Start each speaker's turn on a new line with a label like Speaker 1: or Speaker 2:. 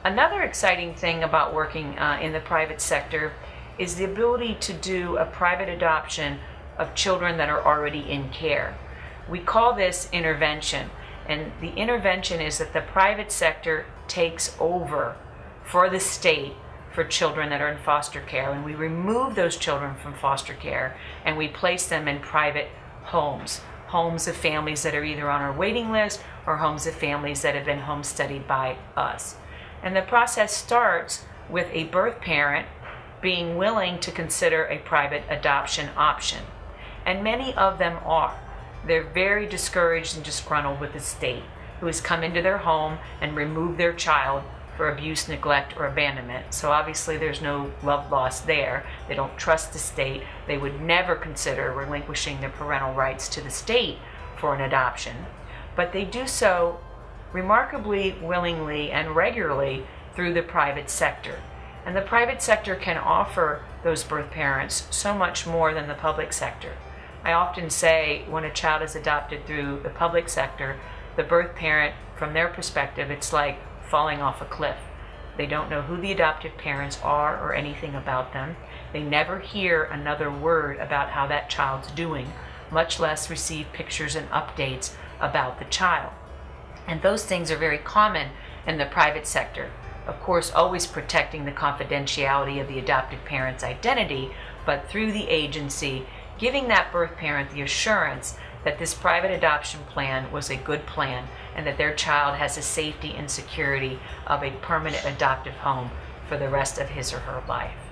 Speaker 1: Another exciting thing about working in the private sector is the ability to do a private adoption of children that are already in care. We call this intervention, and the intervention is that the private sector takes over for the state for children that are in foster care, and we remove those children from foster care and we place them in private homes of families that are either on our waiting list or homes of families that have been home studied by us. And the process starts with a birth parent being willing to consider a private adoption option. And many of them are. They're very discouraged and disgruntled with the state, who has come into their home and removed their child for abuse, neglect, or abandonment. So obviously there's no love lost there. They don't trust the state. They would never consider relinquishing their parental rights to the state for an adoption. But they do so remarkably willingly and regularly through the private sector. And the private sector can offer those birth parents so much more than the public sector. I often say when a child is adopted through the public sector, the birth parent, from their perspective, it's like falling off a cliff. They don't know who the adoptive parents are or anything about them. They never hear another word about how that child's doing, much less receive pictures and updates about the child. And those things are very common in the private sector. Of course, always protecting the confidentiality of the adoptive parent's identity, but through the agency, giving that birth parent the assurance that this private adoption plan was a good plan and that their child has the safety and security of a permanent adoptive home for the rest of his or her life.